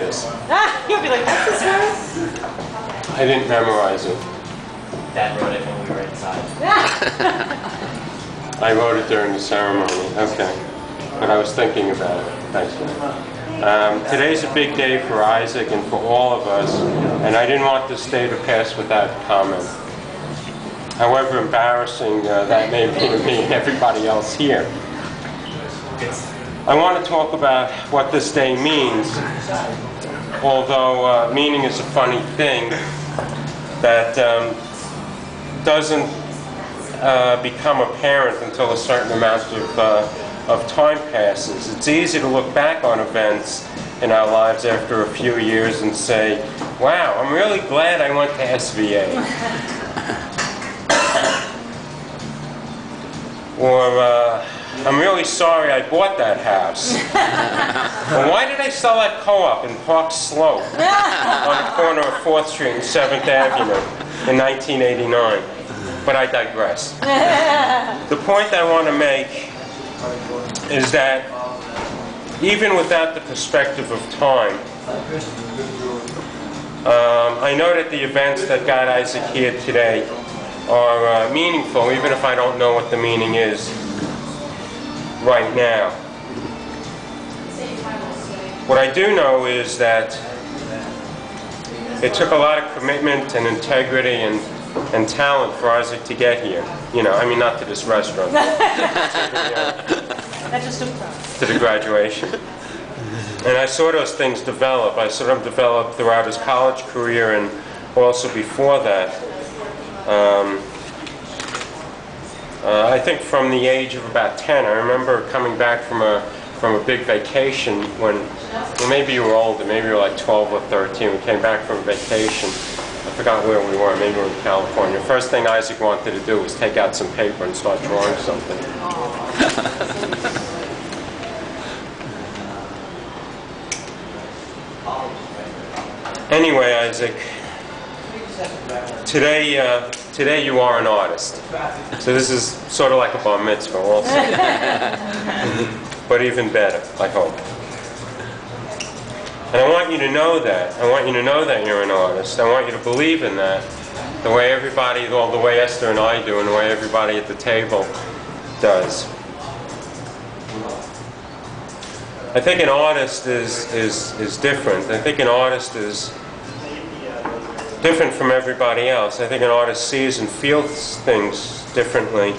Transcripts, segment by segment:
this. You'll be like, what's this verse? I didn't memorize it. Dad wrote it when we were inside. I wrote it during the ceremony. Okay. But I was thinking about it. Thanks, man. Today's a big day for Isaac and for all of us, and I didn't want this day to pass without comment. However embarrassing that may be to me and everybody else here. I want to talk about what this day means, although meaning is a funny thing that doesn't become apparent until a certain amount of time passes. It's easy to look back on events in our lives after a few years and say, wow, I'm really glad I went to SVA. Or, I'm really sorry I bought that house. Or why did I sell that co-op in Park Slope on the corner of 4th Street and 7th Avenue in 1989? But I digress. The point I want to make is that even without the perspective of time, I know that the events that got Isaac here today are meaningful, even if I don't know what the meaning is right now. What I do know is that it took a lot of commitment and integrity and talent for Isaac to get here. You know, I mean, not to this restaurant. To the graduation. And I saw those things develop. I saw them develop throughout his college career and also before that. I think from the age of about 10, I remember coming back from a big vacation when, well, maybe you were older, maybe you were like 12 or 13. We came back from vacation. I forgot where we were, maybe we were in California. The first thing Isaac wanted to do was take out some paper and start drawing something. Anyway, Isaac, today you are an artist. So this is sort of like a bar mitzvah also. But even better, I hope. And I want you to know that. I want you to know that you're an artist. I want you to believe in that. The way everybody, well, the way Esther and I do, and the way everybody at the table does. I think an artist is different. I think an artist is different from everybody else. I think an artist sees and feels things differently.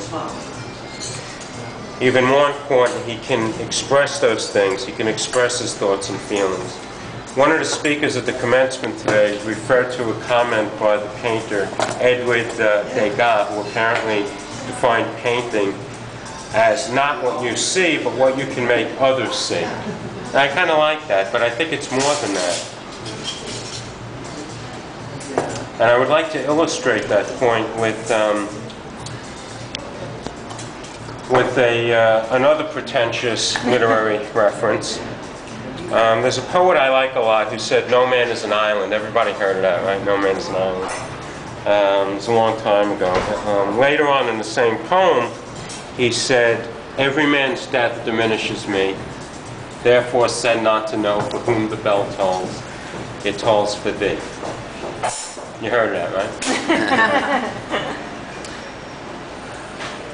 Even more important, he can express those things. He can express his thoughts and feelings. One of the speakers at the commencement today referred to a comment by the painter Edward Degas, who apparently defined painting as not what you see, but what you can make others see. And I kind of like that, but I think it's more than that. And I would like to illustrate that point with another pretentious literary reference. There's a poet I like a lot who said, "No man is an island." Everybody heard of that, right? No man is an island. It was a long time ago. Later on in the same poem, he said, "Every man's death diminishes me. Therefore said not to know for whom the bell tolls. It tolls for thee." You heard that, right?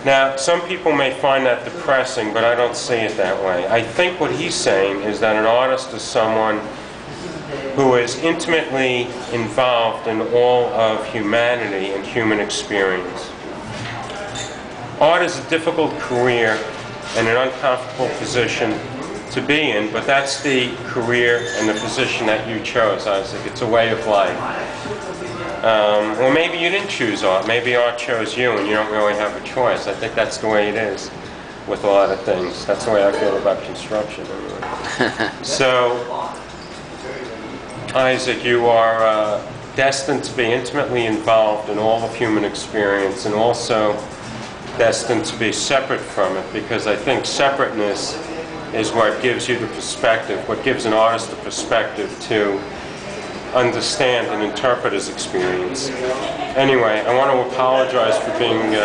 Now, some people may find that depressing, but I don't see it that way. I think what he's saying is that an artist is someone who is intimately involved in all of humanity and human experience. Art is a difficult career and an uncomfortable position to be in, but that's the career and the position that you chose, Isaac. It's a way of life. Or maybe you didn't choose art. Maybe art chose you and you don't really have a choice. I think that's the way it is with a lot of things. That's the way I feel about construction anyway. So, Isaac, you are destined to be intimately involved in all of human experience and also destined to be separate from it, because I think separateness is what gives you the perspective, what gives an artist the perspective to understand and interpret his experience. Anyway, I want to apologize for being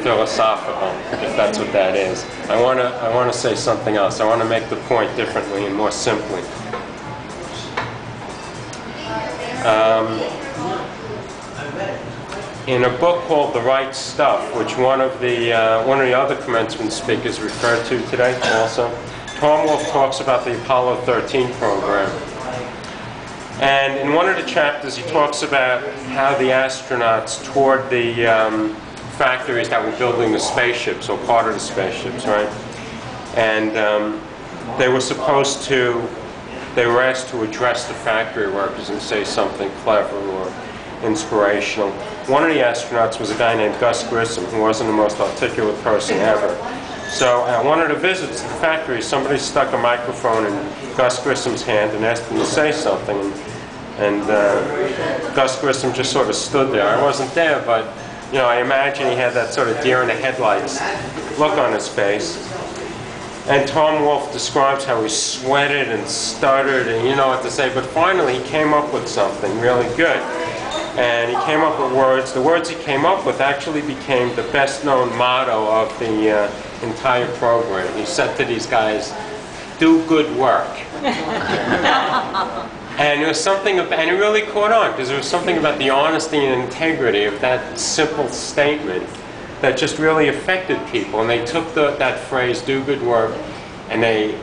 philosophical, if that's what that is. I want to say something else. I want to make the point differently and more simply. In a book called The Right Stuff, which one of the other commencement speakers referred to today also, Tom Wolfe talks about the Apollo 13 program. And in one of the chapters he talks about how the astronauts toured the factories that were building the spaceships, or part of the spaceships, right? And they were asked to address the factory workers and say something clever or inspirational. One of the astronauts was a guy named Gus Grissom, who wasn't the most articulate person ever. So at one of the visits to the factory, somebody stuck a microphone in Gus Grissom's hand and asked him to say something. And Gus Grissom just sort of stood there. I wasn't there, but you know, I imagine he had that sort of deer in the headlights look on his face. And Tom Wolfe describes how he sweated and stuttered and you know what to say, but finally he came up with something really good. And he came up with words. The words he came up with actually became the best-known motto of the entire program. He said to these guys, "Do good work." And there was something, and it really caught on, because there was something about the honesty and integrity of that simple statement that just really affected people. And they took that phrase, "do good work," and they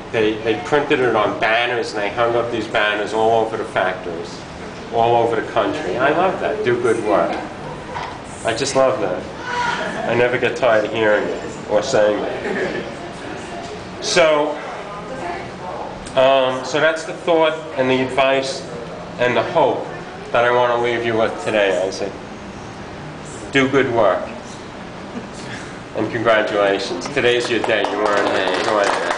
printed it on banners, and they hung up these banners all over the factories, all over the country. I love that, do good work. I just love that. I never get tired of hearing it or saying that. So that's the thought and the advice and the hope that I want to leave you with today, Isaac. Do good work. And congratulations. Today's your day. You earned it. Go ahead.